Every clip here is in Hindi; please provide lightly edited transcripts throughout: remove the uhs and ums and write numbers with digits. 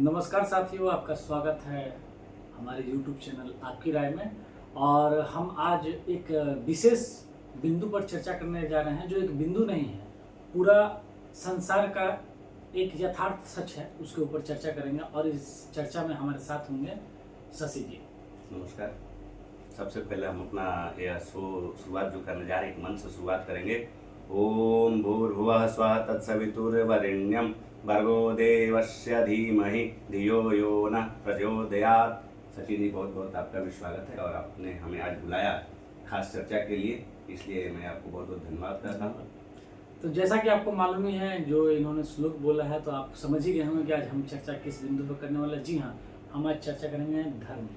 नमस्कार साथियों, आपका स्वागत है हमारे YouTube चैनल आपकी राय में। और हम आज एक विशेष बिंदु पर चर्चा करने जा रहे हैं, जो एक बिंदु नहीं है, पूरा संसार का एक यथार्थ सच है, उसके ऊपर चर्चा करेंगे। और इस चर्चा में हमारे साथ होंगे शशि जी। नमस्कार। सबसे पहले हम अपना यह शुरुआत जो करने जा रहे हैं, एक मंत्र से शुरुआत करेंगे। ओम भूर्भुवः स्वः तत्सवितुर्वरेण्यं भर्गो देवस्य धीमहि धियो यो नः प्रचोदयात्। सचिन जी, बहुत बहुत आपका भी स्वागत है और आपने हमें आज बुलाया खास चर्चा के लिए, इसलिए मैं आपको बहुत बहुत धन्यवाद करता हूँ। तो जैसा कि आपको मालूम ही है, जो इन्होंने श्लोक बोला है, तो आप समझ ही गए होंगे कि आज हम चर्चा किस बिंदु पर करने वाले। जी हाँ, हम आज चर्चा करेंगे धर्म,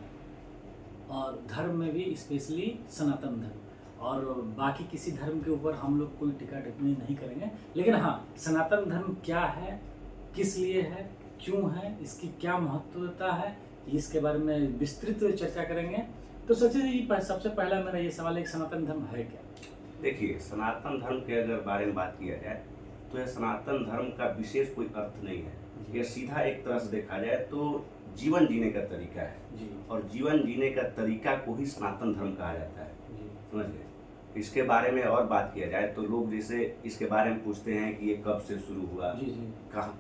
और धर्म में भी स्पेशली सनातन धर्म। और बाकी किसी धर्म के ऊपर हम लोग कोई टिक्का टिप्पणी नहीं करेंगे, लेकिन हाँ, सनातन धर्म क्या है, किस लिए है, क्यों है, इसकी क्या महत्वता है, इसके बारे में विस्तृत चर्चा करेंगे। तो सचिन जी, सबसे पहला मेरा ये सवाल है कि सनातन धर्म है क्या? देखिए, सनातन धर्म के अगर बारे में बात किया जाए तो यह सनातन धर्म का विशेष कोई अर्थ नहीं है। यह सीधा एक तरह से देखा जाए तो जीवन जीने का तरीका है जी। और जीवन जीने का तरीका को ही सनातन धर्म कहा जाता है। समझ गए? इसके बारे में और बात किया जाए तो लोग जैसे इसके बारे में पूछते हैं कि ये कब से शुरू हुआ,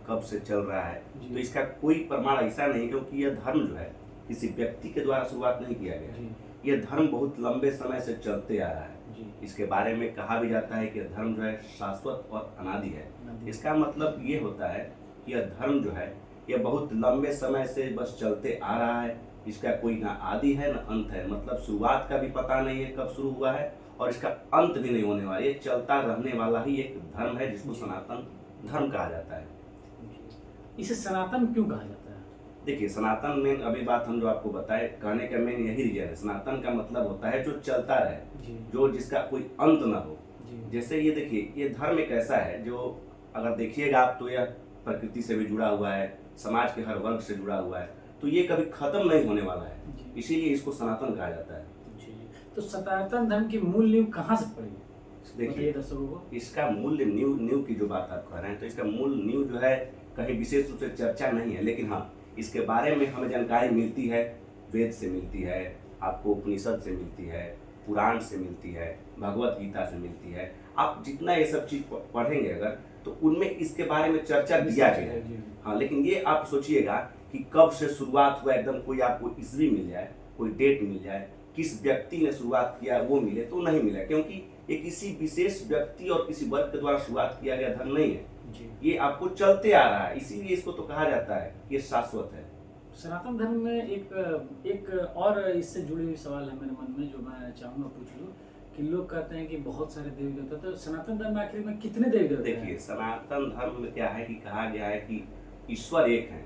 कब से चल रहा है, तो इसका कोई प्रमाण ऐसा नहीं, क्योंकि यह धर्म जो है किसी व्यक्ति के द्वारा शुरुआत नहीं किया गया। यह धर्म बहुत लंबे समय से चलते आ रहा है। इसके बारे में कहा भी जाता है कि यह धर्म जो है शाश्वत और अनादि है। इसका मतलब ये होता है कि यह धर्म जो है यह बहुत लंबे समय से बस चलते आ रहा है। इसका कोई ना आदि है ना अंत है, मतलब शुरुआत का भी पता नहीं है कब शुरू हुआ है और इसका अंत भी नहीं होने वाला। ये चलता रहने वाला ही एक धर्म है जिसको सनातन धर्म कहा जाता है। इसे सनातन क्यों कहा जाता है? देखिए, सनातन में अभी बात हम जो आपको बताए, कहने का मेन यही रीजन है। सनातन का मतलब होता है जो चलता रहे, जो जिसका कोई अंत ना हो। जैसे ये देखिए, ये धर्म एक ऐसा है जो अगर देखिएगा आप तो यह प्रकृति से भी जुड़ा हुआ है, समाज के हर वर्ग से जुड़ा हुआ है, तो ये कभी खत्म नहीं होने वाला है, इसीलिए इसको सनातन कहा जाता है। तो सनातन धर्म की मूल नींव कहाँ से पड़ी? देखिए, इसका मूल नींव की जो बात आप कह रहे हैं, तो इसका मूल नींव जो है कहीं विशेष रूप से चर्चा नहीं है, लेकिन हाँ, इसके बारे में हमें जानकारी मिलती है, वेद से मिलती है, आपको उपनिषद से मिलती है, पुराण से मिलती है, भगवत गीता से मिलती है। आप जितना ये सब चीज पढ़ेंगे अगर, तो उनमें इसके बारे में चर्चा दिया गया है। हाँ, लेकिन ये आप सोचिएगा कि कब से शुरुआत हुआ, एकदम कोई आपको ईस्वी मिल जाए, कोई डेट मिल जाए, किस व्यक्ति ने शुरुआत किया वो मिले, तो नहीं मिला, क्योंकि ये किसी विशेष व्यक्ति और किसी वर्ग के द्वारा शुरुआत किया गया धर्म नहीं है। ये आपको चलते आ रहा है, इसीलिए इसको तो कहा जाता है कि ये शाश्वत है। सनातन धर्म में एक और इससे जुड़ी हुई सवाल है मेरे मन में, जो मैं चाहूँगा पूछ लूँ कि लोग कहते हैं कि बहुत सारे देवी देवता, तो सनातन धर्म आखिर में कितने देवी देवता? देखिए, सनातन धर्म में क्या है कि कहा गया है कि ईश्वर एक है,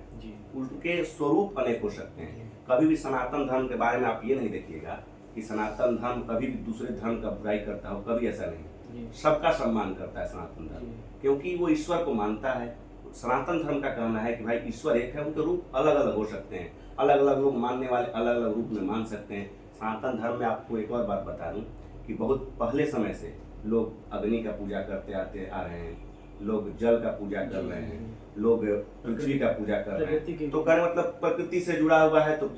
उनके स्वरूप अनेक हो सकते हैं। कभी भी सनातन धर्म के बारे में आप ये नहीं देखिएगा कि सनातन धर्म कभी भी दूसरे धर्म का बुराई करता हो, कभी ऐसा नहीं। सबका सम्मान करता है सनातन धर्म, क्योंकि वो ईश्वर को मानता है। सनातन धर्म का कहना है कि भाई ईश्वर एक है, उनके रूप अलग अलग हो सकते हैं, अलग अलग लोग मानने वाले अलग अलग रूप में मान सकते हैं। सनातन धर्म में आपको एक और बात बता दूं कि बहुत पहले समय से लोग अग्नि का पूजा करते आ रहे हैं, लोग जल का पूजा कर रहे हैं, लोग पृथ्वी का पूजा कर रहे हैं, तो कहने मतलब प्रकृति से जुड़ा हुआ है। तो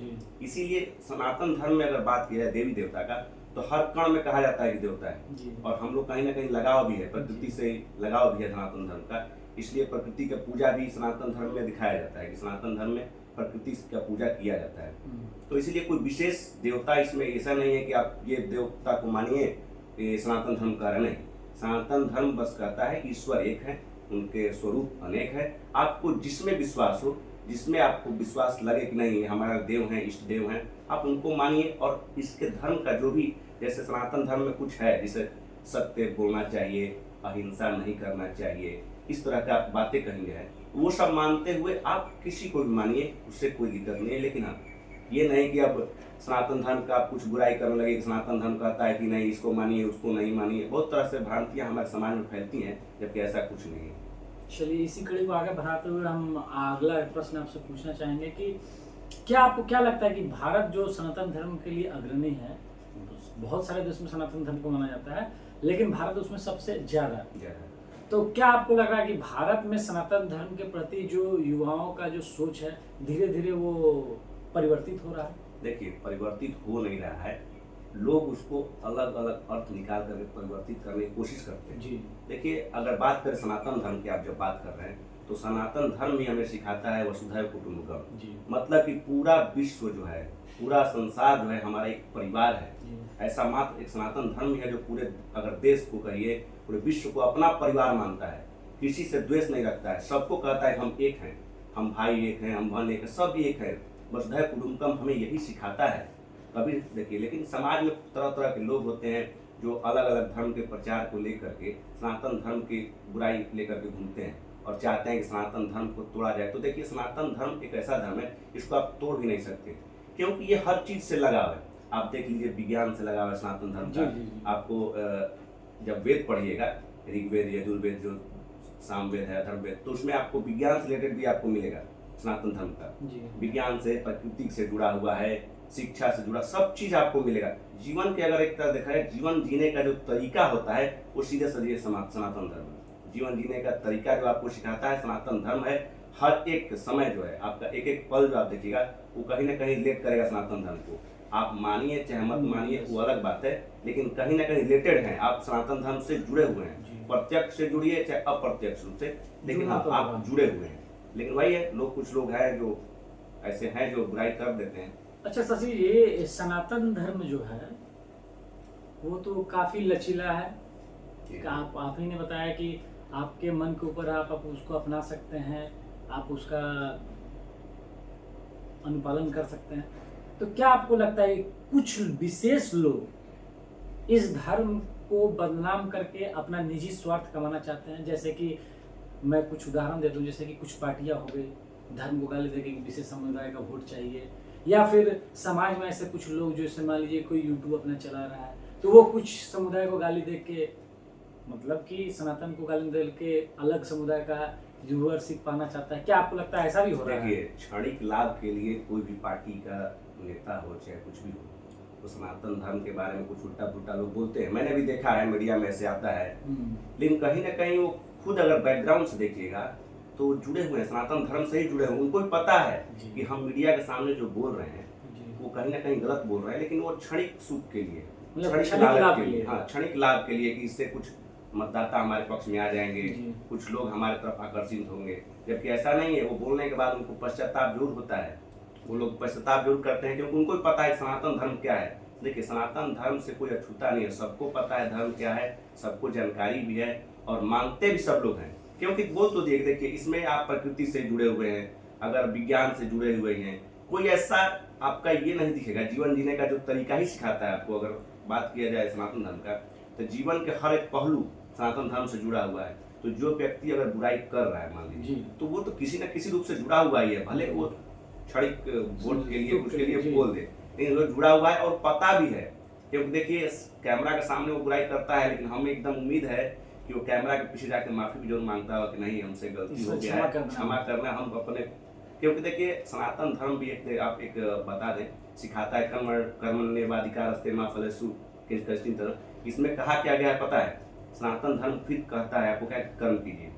इसीलिए सनातन धर्म में अगर बात की जाए देवी देवता का, तो हर कण में कहा जाता है कि देवता है, और हम लोग कहीं ना कहीं लगाव भी है, प्रकृति से लगाव भी है सनातन धर्म का। इसलिए प्रकृति का पूजा भी सनातन धर्म में दिखाया जाता है कि सनातन धर्म में प्रकृति का पूजा किया जाता है। तो इसीलिए कोई विशेष देवता इसमें ऐसा नहीं है कि आप ये देवता को मानिए, ये सनातन धर्म का नहीं। सनातन धर्म बस कहता है ईश्वर एक है, उनके स्वरूप अनेक है। आपको जिसमें विश्वास हो, जिसमें आपको विश्वास लगे कि नहीं हमारा देव है, इष्ट देव है, आप उनको मानिए। और इसके धर्म का जो भी, जैसे सनातन धर्म में कुछ है, जैसे सत्य बोलना चाहिए, अहिंसा नहीं करना चाहिए, इस तरह का बातें कहेंगे है, वो सब मानते हुए आप किसी को भी मानिए, उससे कोई दिक्कत नहीं है। लेकिन हाँ, ये नहीं कि अब सनातन धर्म का आप कुछ बुराई करने लगे कि सनातन धर्म कहता है कि नहीं इसको मानिए उसको नहीं मानिए। बहुत तरह से भ्रांतियां हमारे समाज में फैलती हैं, जबकि ऐसा कुछ नहीं है। चलिए, इसी कड़ी को आगे बढ़ाते हुए हम अगला प्रश्न आपसे पूछना चाहेंगे कि क्या आपको क्या लगता है कि भारत जो सनातन धर्म के लिए अग्रणी है, बहुत सारे देश में सनातन धर्म को माना जाता है, लेकिन भारत उसमें सबसे ज्यादा, तो क्या आपको लग रहा है कि भारत में सनातन धर्म के प्रति जो युवाओं का जो सोच है धीरे धीरे वो परिवर्तित हो रहा है? देखिए, परिवर्तित हो नहीं रहा है, लोग उसको अलग अलग अर्थ निकाल करके परिवर्तित करने की कोशिश करते हैं। जी। देखिए, अगर बात करें सनातन धर्म की, आप जब बात कर रहे हैं तो सनातन धर्म ही हमें सिखाता है वसुधैव कुटुंबकम। जी। मतलब कि पूरा विश्व जो है, पूरा संसार जो है हमारा एक परिवार है। जी। ऐसा मात्र एक सनातन धर्म ही है जो पूरे, अगर देश को कहिए, पूरे विश्व को अपना परिवार मानता है, किसी से द्वेष नहीं रखता है, सबको कहता है हम एक हैं, हम भाई एक हैं, हम बहन एक हैं, सब एक है। वसुधैव कुटुंबकम हमें यही सिखाता है। कभी देखिए, लेकिन समाज में तरह तरह के लोग होते हैं जो अलग अलग धर्म के प्रचार को लेकर के सनातन धर्म की बुराई लेकर के घूमते हैं और चाहते हैं कि सनातन धर्म को तोड़ा जाए। तो देखिए, सनातन धर्म एक ऐसा धर्म है, इसको आप तोड़ भी नहीं सकते, क्योंकि ये हर चीज से लगाव है। आप देख लीजिए, विज्ञान से लगाव है सनातन धर्म का। आपको जब वेद पढ़िएगा, ऋग्वेद, यजुर्वेद, जो सामवेद है, अथर्ववेद, तो उसमें आपको विज्ञान से रिलेटेड भी आपको मिलेगा सनातन धर्म का। विज्ञान से, प्रकृति से जुड़ा हुआ है, शिक्षा से जुड़ा सब चीज आपको मिलेगा। जीवन के अगर एक तरह देखा है, जीवन जीने का जो तरीका होता है वो सीधे सीधे सनातन धर्म है। जीवन जीने का तरीका जो आपको सिखाता है सनातन धर्म है। हर एक समय जो है आपका, एक एक पल जो आप देखिएगा, वो कहीं ना कहीं रिलेट करेगा सनातन धर्म को। आप मानिए चाहे मत मानिए, वो अलग बात है, लेकिन कहीं ना कहीं रिलेटेड हैं, आप सनातन धर्म से जुड़े हुए हैं। प्रत्यक्ष से जुड़िए चाहे अप्रत्यक्ष रूप से, लेकिन आप जुड़े हुए हैं। लेकिन वही है, लोग, कुछ लोग हैं जो ऐसे हैं जो बुराई कर देते हैं। अच्छा शशि, ये सनातन धर्म जो है वो तो काफी लचीला है। आप ही ने बताया कि आपके मन के ऊपर आप उसको अपना सकते हैं, आप उसका अनुपालन कर सकते हैं। तो क्या आपको लगता है कुछ विशेष लोग इस धर्म को बदनाम करके अपना निजी स्वार्थ कमाना चाहते हैं? जैसे कि मैं कुछ उदाहरण देता हूँ, जैसे कि कुछ पार्टियां हो गई, धर्म को गाली देके विशेष समुदाय का वोट चाहिए, या फिर समाज में ऐसे कुछ लोग जो, जैसे मान लीजिए कोई यूट्यूब अपना चला रहा है तो वो कुछ समुदाय को गाली दे के, मतलब कि सनातन को गाली दे के अलग समुदाय का व्यूअरशिप पाना चाहता है। क्या आपको लगता है ऐसा भी हो रहा है? देखिए, क्षणिक लाभ के लिए कोई भी पार्टी का नेता हो चाहे कुछ भी हो, तो सनातन धर्म के बारे में कुछ उल्टा पुल्टा लोग बोलते हैं। मैंने भी देखा है, मीडिया में ऐसे आता है, लेकिन कहीं ना कहीं वो खुद अगर बैकग्राउंड से देखिएगा तो जुड़े हुए हैं, सनातन धर्म से ही जुड़े हुए हैं। उनको भी पता है कि हम मीडिया के सामने जो बोल रहे हैं वो कहीं ना कहीं गलत बोल रहे हैं, लेकिन वो क्षणिक सुख के लिए, क्षणिक लाभ के लिए, हाँ, क्षणिक लाभ के लिए, कि इससे कुछ मतदाता हमारे पक्ष में आ जाएंगे, कुछ लोग हमारे तरफ आकर्षित होंगे। जबकि ऐसा नहीं है। वो बोलने के बाद उनको पश्चाताप जरूर होता है, वो लोग पश्चाताप जरूर करते हैं, क्योंकि उनको भी पता है सनातन धर्म क्या है। देखिए, सनातन धर्म से कोई अछूता नहीं है, सबको पता है धर्म क्या है, सबको जानकारी भी है और मानते भी सब लोग हैं। क्योंकि बोल तो देखिए, इसमें आप प्रकृति से जुड़े हुए हैं, अगर विज्ञान से जुड़े हुए हैं, कोई ऐसा आपका ये नहीं दिखेगा। जीवन जीने का जो तरीका ही सिखाता है आपको। अगर बात किया जाए सनातन धर्म का, तो जीवन के हर एक पहलू सनातन धर्म से जुड़ा हुआ है। तो जो व्यक्ति अगर बुराई कर रहा है, मान लीजिए, तो वो तो किसी न किसी रूप से जुड़ा हुआ ही है, भले वो क्षणिक वोट के लिए उसके लिए बोल दे, लेकिन वो जुड़ा हुआ है और पता भी है। क्योंकि देखिए, कैमरा के सामने वो बुराई करता है, लेकिन हमें एकदम उम्मीद है कि वो कैमरा के पीछे जाकर माफी भी जरूर मांगता हो कि नहीं, हमसे गलती हो गया है, क्षमा करना हम अपने। क्योंकि देखिए, सनातन धर्म भी एक, आप एक बता दें, सिखाता है कर्मण्येवाधिकारस्ते मा फलेषु कश्चित्। इसमें कहा क्या गया है पता है? सनातन धर्म फिर कहता है आपको क्या, कर्म कीजिए,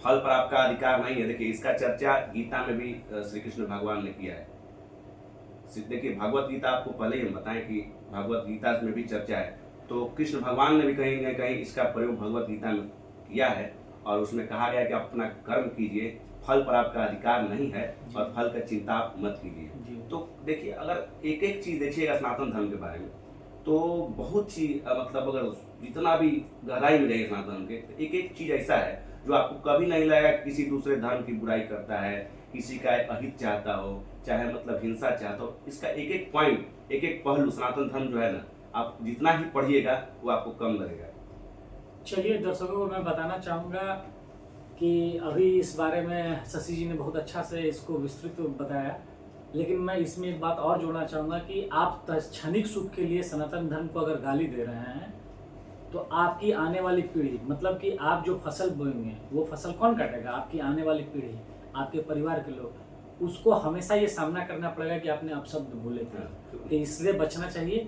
फल पर आपका अधिकार नहीं है। देखिए, इसका चर्चा गीता में भी श्री कृष्ण भगवान ने किया है। देखिए, भगवत गीता, आपको पहले ही हम बताएं कि भगवत गीता में भी चर्चा है, तो कृष्ण भगवान ने भी कहीं न कहीं इसका प्रयोग भगवत गीता में किया है, और उसमें कहा गया कि अपना कर्म कीजिए, फल पर आपका अधिकार नहीं है, और फल का चिंता आप मत कीजिए। तो देखिए, अगर एक एक चीज देखिएगा सनातन धर्म के बारे में, तो बहुत सी, मतलब अगर जितना भी गहराई में जाइए सनातन धर्म के, तो एक एक चीज ऐसा है जो आपको कभी नहीं लगेगा किसी दूसरे धर्म की बुराई करता है, किसी का अहित चाहता हो, चाहे मतलब हिंसा चाहता हो। इसका एक एक पॉइंट, एक एक पहलू सनातन धर्म जो है ना, आप जितना ही पढ़िएगा वो आपको कम लगेगा। चलिए, दर्शकों को मैं बताना चाहूँगा कि अभी इस बारे में शशि जी ने बहुत अच्छा से इसको विस्तृत बताया, लेकिन मैं इसमें एक बात और जोड़ना चाहूँगा कि आप क्षणिक सुख के लिए सनातन धर्म को अगर गाली दे रहे हैं, तो आपकी आने वाली पीढ़ी, मतलब कि आप जो फसल बोएंगे वो फसल कौन काटेगा? आपकी आने वाली पीढ़ी, आपके परिवार के लोग, उसको हमेशा ये सामना करना पड़ेगा कि आपने अपशब्द बोले थे। तो इसलिए बचना चाहिए।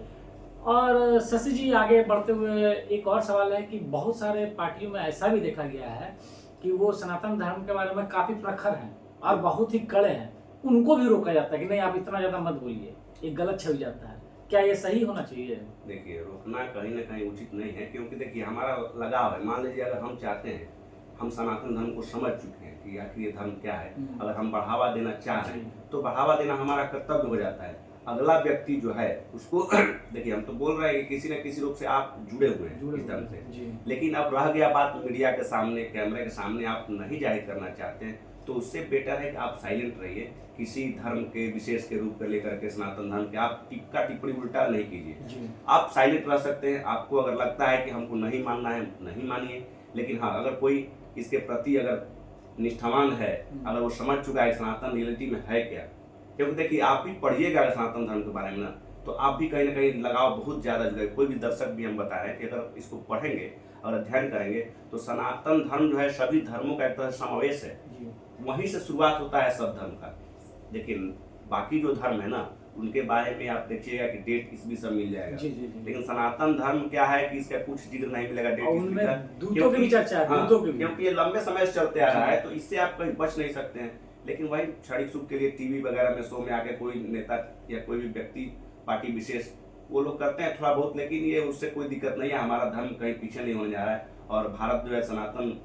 और शशि जी आगे बढ़ते हुए एक और सवाल है कि बहुत सारे पार्टियों में ऐसा भी देखा गया है कि वो सनातन धर्म के बारे में काफ़ी प्रखर हैं और बहुत ही कड़े हैं, उनको भी रोका जाता है कि नहीं आप इतना ज़्यादा मत बोलिए, एक गलत छवि जाता है। क्या ये सही होना चाहिए? देखिए, रोकना कहीं ना कहीं उचित नहीं है, क्योंकि देखिए हमारा लगाव है। मान लीजिए अगर हम चाहते हैं, हम सनातन धर्म को समझ चुके हैं कि आखिर ये धर्म क्या है, अगर हम बढ़ावा देना चाह रहे हैं तो बढ़ावा देना हमारा कर्तव्य हो जाता है। अगला व्यक्ति जो है उसको देखिए, हम तो बोल रहे हैं कि किसी न किसी रूप से आप जुड़े हुए हैं इस धर्म से, लेकिन अब रह गया बात मीडिया के सामने, कैमरे के सामने आप नहीं जाहिर करना चाहते हैं, तो उससे बेटर है कि आप साइलेंट रहिए। किसी धर्म के विशेष के रूप में लेकर के सनातन धर्म के आप टिक्का टिप्पणी उल्टा नहीं कीजिए। आप साइलेंट रह सकते हैं। आपको अगर लगता है कि हमको नहीं मानना है, नहीं मानिए, लेकिन हाँ, अगर कोई इसके प्रति अगर निष्ठावान है, अगर वो समझ चुका है सनातन रियलिटी में है क्या, क्योंकि देखिए आप भी पढ़िएगा सनातन धर्म के बारे में ना, तो आप भी कहीं ना कहीं लगाव बहुत ज़्यादा जुड़े। कोई भी दर्शक भी हम बता रहे हैं कि अगर इसको पढ़ेंगे और अध्ययन करेंगे तो सनातन धर्म जो है सभी धर्मों का एक तरह से समावेश है, वहीं से शुरुआत होता है सब धर्म का। लेकिन बाकी जो धर्म है ना, उनके बारे में आप देखिएगा कि डेट ईस्वी सब मिल जाएगा, लेकिन सनातन धर्म क्या है कि इसका कुछ जिक्र नहीं मिलेगा डेट ईस्वी का, क्योंकि ये लंबे समय से चलते आ रहा है, तो इससे आप कहीं बच नहीं सकते हैं। लेकिन वही क्षणिक सुख के लिए टीवी वगैरह में शो में आके कोई नेता या कोई भी व्यक्ति, पार्टी विशेष, वो लोग करते हैं थोड़ा बहुत, लेकिन ये उससे कोई दिक्कत नहीं है। हमारा धर्म कहीं पीछे नहीं होने जा रहा है, और भारत जो है सनातन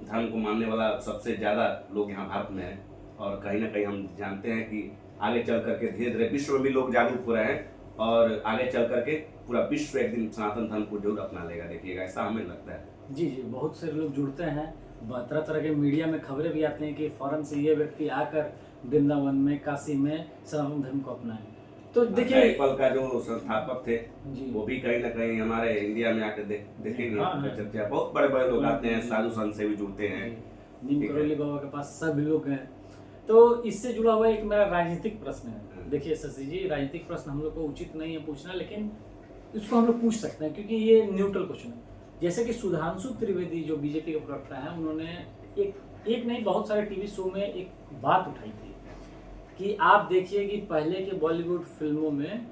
धर्म को मानने वाला सबसे ज़्यादा लोग यहाँ भारत में है। और कहीं ना कहीं हम जानते हैं कि आगे चल करके धीरे धीरे विश्व में भी लोग जागरूक हो रहे हैं, और आगे चल करके पूरा विश्व एक दिन सनातन धर्म को जरूर अपना लेगा, देखिएगा, ऐसा हमें लगता है। जी, बहुत से लोग जुड़ते हैं, तरह तरह के मीडिया में खबरें भी आती हैं कि फौरन से ये व्यक्ति आकर वृंदावन में, काशी में सनातन धर्म को अपनाएं। तो देखिए, एप्पल का जो संस्थापक थे वो भी कहीं ना कहीं हमारे इंडिया में आकर देखेंगे चर्चा, बहुत बड़े बड़े लोग आते हैं, साधु संत से भी जुड़ते हैं, नीम करोली बाबा के पास सब लोग हैं। तो इससे जुड़ा हुआ एक मेरा राजनीतिक प्रश्न है। देखिए शशि जी, राजनीतिक प्रश्न हम लोग को उचित नहीं है पूछना, लेकिन इसको हम लोग पूछ सकते हैं क्योंकि ये न्यूट्रल क्वेश्चन है। जैसे कि सुधांशु त्रिवेदी जो बीजेपी के प्रवक्ता हैं, उन्होंने एक नहीं बहुत सारे टीवी शो में एक बात उठाई थी कि आप देखिए कि पहले के बॉलीवुड फिल्मों में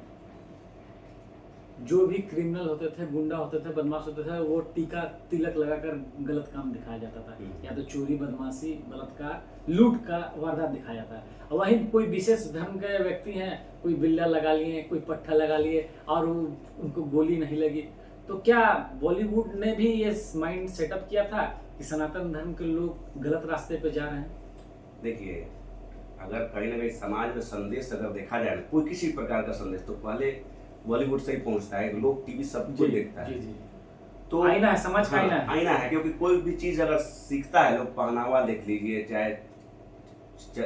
जो भी क्रिमिनल होते थे, गुंडा होते थे, बदमाश होते थे, वो टीका तिलक लगाकर गलत काम दिखाया जाता था, या तो चोरी, बदमाशी, बलात्कार, लूट का वारदात दिखाया जाता है। और वहीं कोई विशेष धर्म के व्यक्ति हैं, कोई बिल्ला लगा लिए, कोई पट्टा लगा लिए और उनको गोली नहीं लगी। तो क्या बॉलीवुड ने भी ये माइंड सेटअप किया था कि सनातन धर्म के लोग गलत रास्ते पे जा रहे हैं? देखिए, अगर कहीं ना कहीं समाज में संदेश अगर देखा जाए, कोई किसी प्रकार का संदेश, तो पहले बॉलीवुड से ही पहुंचता है। लोग टीवी सब कुछ देखता है, तो आईना है, समाज का आईना है। आईना है, क्योंकि कोई भी चीज अगर सीखता है, लोग पहनावा देख लीजिए, चाहे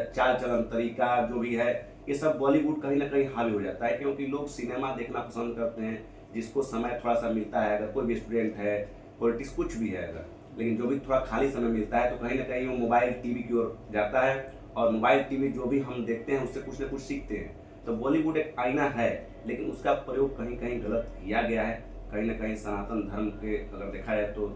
चाल चलन तरीका जो भी है, ये सब बॉलीवुड कहीं ना कहीं हावी हो जाता है, क्योंकि लोग सिनेमा देखना पसंद करते हैं। जिसको समय थोड़ा सा मिलता है, अगर कोई भी स्टूडेंट है, पॉलिटिक्स कुछ भी है अगर, लेकिन जो भी थोड़ा खाली समय मिलता है, तो कहीं ना कहीं वो मोबाइल टीवी की ओर जाता है, और मोबाइल टीवी जो भी हम देखते हैं उससे कुछ ना कुछ सीखते हैं। तो बॉलीवुड एक आईना है, लेकिन उसका प्रयोग कहीं कहीं गलत किया गया है। कहीं ना कहीं सनातन धर्म के अगर देखा जाए तो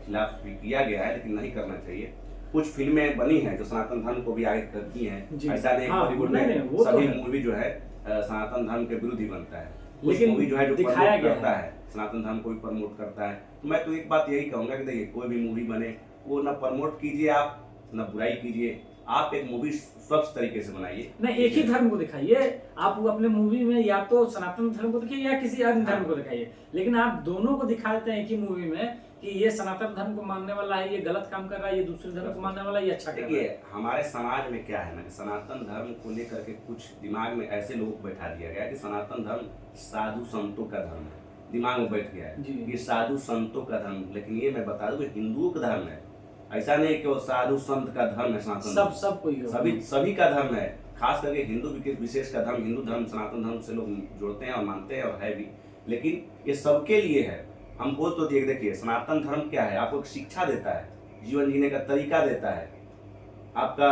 खिलाफ भी किया गया है, लेकिन नहीं करना चाहिए। कुछ फिल्में बनी हैं जो सनातन धर्म को भी आगे करती हैं, ऐसा नहीं बॉलीवुड में सभी मूवी जो है सनातन धर्म के विरुद्ध ही बनता है। लेकिन मूवी जो है जो प्रमोट करता है सनातन धर्म को भी प्रमोट करता है। तो मैं तो एक बात यही कहूँगा कि देखिए, कोई भी मूवी बने, वो ना प्रमोट कीजिए आप, ना बुराई कीजिए, आप एक मूवी स्वच्छ तरीके से बनाइए। नहीं, एक ही धर्म को दिखाइए आप अपने मूवी में, या तो सनातन धर्म को दिखाइए या किसी अन्य धर्म को दिखाइए, लेकिन आप दोनों को दिखाते हैं एक ही मूवी में कि ये सनातन धर्म को मानने वाला है, ये गलत काम कर रहा है, ये दूसरे धर्म को मानने वाला है, ये अच्छा कर रहा है। देखिए, हमारे समाज में क्या है ना कि सनातन धर्म को लेकर के कुछ दिमाग में ऐसे लोग बैठा दिया गया कि सनातन धर्म साधु संतों का धर्म है, दिमाग में बैठ गया है ये साधु संतों का धर्म। लेकिन ये मैं बता दूं, हिंदुओं का धर्म है, ऐसा नहीं कि वो साधु संत का धर्म है सनातन, सब कोई सभी का धर्म है। खास करके हिंदू विशेष का धर्म, हिंदू धर्म सनातन धर्म से लोग जोड़ते हैं और मानते हैं और है भी, लेकिन ये सबके लिए है। हम बोल तो देखिए, सनातन धर्म क्या है, आपको शिक्षा देता है, जीवन जीने का तरीका देता है, आपका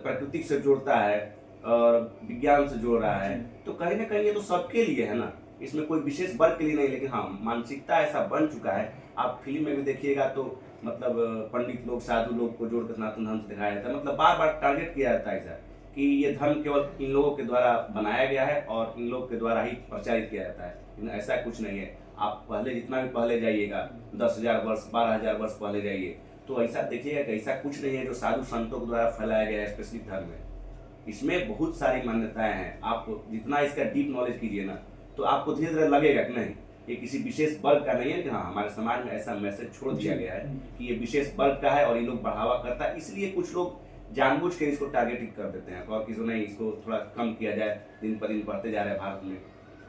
प्रकृति से जोड़ता है और विज्ञान से जोड़ रहा है। तो कहीं ना कहीं ये तो सबके लिए है ना, इसमें कोई विशेष वर्ग के लिए नहीं। लेकिन हाँ, मानसिकता ऐसा बन चुका है। आप फिल्म में भी देखिएगा तो मतलब पंडित लोग, साधु लोग को जोड़कर सनातन धर्म से दिखाया जाता है, मतलब बार बार टारगेट किया जाता है ऐसा कि ये धर्म केवल इन लोगों के द्वारा बनाया गया है और इन लोगों के द्वारा ही प्रचारित किया जाता है, लेकिन ऐसा कुछ नहीं है। आप पहले जितना भी पहले जाइएगा, 10,000 वर्ष 12,000 वर्ष पहले जाइए, तो ऐसा देखिएगा कि ऐसा कुछ नहीं है जो साधु संतों के द्वारा फैलाया गया है स्पेशली धर्म में। इसमें बहुत सारी मान्यताएं हैं। आप जितना इसका डीप नॉलेज कीजिए ना, तो आपको धीरे धीरे लगेगा कि नहीं ये किसी विशेष वर्ग का नहीं है, कि हाँ हमारे समाज में ऐसा मैसेज छोड़ दिया गया है कि ये विशेष वर्ग का है और ये लोग बढ़ावा करता है, इसलिए कुछ लोग जानबूझ के इसको टारगेटिंग कर देते हैं और किसी नहीं इसको थोड़ा कम किया जाए। दिन पर दिन बढ़ते जा रहे हैं भारत में,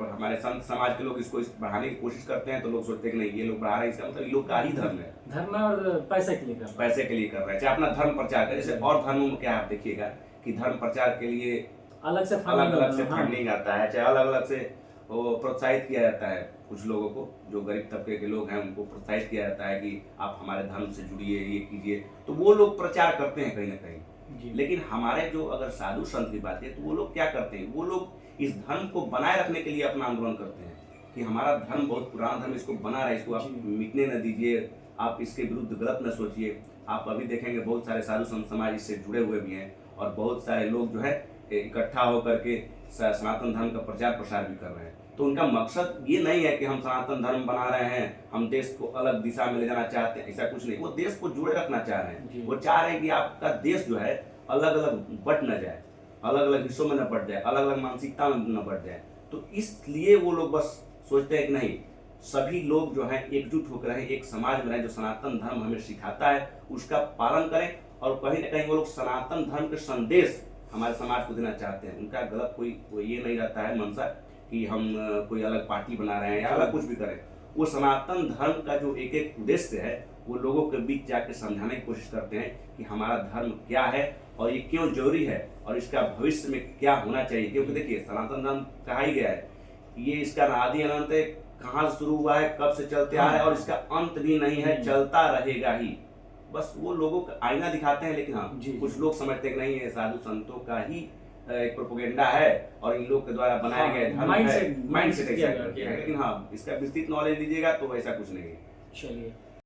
और हमारे संत समाज के लोग इसको बढ़ाने की कोशिश करते हैं, तो लोग सोचते हैं कि नहीं ये लोग बढ़ा रहे हैं, इसका मतलब ये लोग का ही धर्म है, धर्म और पैसे के लिए कर रहे हैं, चाहे अपना धर्म प्रचार करें। जैसे और धर्मों में क्या आप देखिएगा कि धर्म प्रचार के लिए अलग अलग से फंडिंग आता है, चाहे अलग अलग से वो प्रोत्साहित किया जाता है। कुछ लोगों को जो गरीब तबके के लोग हैं उनको प्रोत्साहित किया जाता है कि आप हमारे धर्म से जुड़िए, ये कीजिए, तो वो लोग प्रचार करते हैं कहीं ना कहीं। लेकिन हमारे जो अगर साधु संत की बात है तो वो लोग क्या करते हैं, वो लोग इस धर्म को बनाए रखने के लिए अपना आंदोलन करते हैं कि हमारा धर्म बहुत पुराना धर्म, इसको बना रहा है, इसको आप मिटने न दीजिए, आप इसके विरुद्ध गलत न सोचिए। आप अभी देखेंगे बहुत सारे साधु संत समाज इससे जुड़े हुए भी हैं और बहुत सारे लोग जो है इकट्ठा होकर के सनातन धर्म का प्रचार प्रसार भी कर रहे हैं। तो उनका मकसद ये नहीं है कि हम सनातन धर्म बना रहे हैं, हम देश को अलग दिशा में ले जाना चाहते हैं, ऐसा कुछ नहीं। वो देश को जुड़े रखना चाह रहे हैं, वो चाह रहे हैं कि आपका देश जो है अलग अलग बट न जाए, अलग अलग हिस्सों में न बट जाए, अलग अलग मानसिकता में न बट जाए। तो इसलिए वो लोग बस सोचते हैं कि नहीं सभी लोग जो है एकजुट होकर रहें, एक समाज में रहें, जो सनातन धर्म हमें सिखाता है उसका पालन करें, और कहीं ना कहीं वो लोग सनातन धर्म के संदेश हमारे समाज को देना चाहते हैं। उनका गलत कोई ये नहीं रहता है मंशा कि हम कोई अलग पार्टी बना रहे हैं या अलग कुछ भी करें। वो सनातन धर्म का जो एक एक उद्देश्य है वो लोगों के बीच जाकर समझाने की कोशिश करते हैं कि हमारा धर्म क्या है और ये क्यों जरूरी है और इसका भविष्य में क्या होना चाहिए। क्योंकि देखिए सनातन धर्म कहा ही गया है, ये इसका आदि अनंत है, कहाँ शुरू हुआ है, कब से चलते आ रहा है और इसका अंत भी नहीं है, चलता रहेगा ही। बस वो लोगों का आईना दिखाते हैं, लेकिन हाँ कुछ लोग समझते हैं कि नहीं है साधु संतों का ही एक प्रोपेगेंडा है और इन लोग के द्वारा बनाया गया धर्म है, माइंड सेट। लेकिन हाँ इसका विस्तृत नॉलेज लीजिएगा तो ऐसा कुछ नहीं है। चलिए।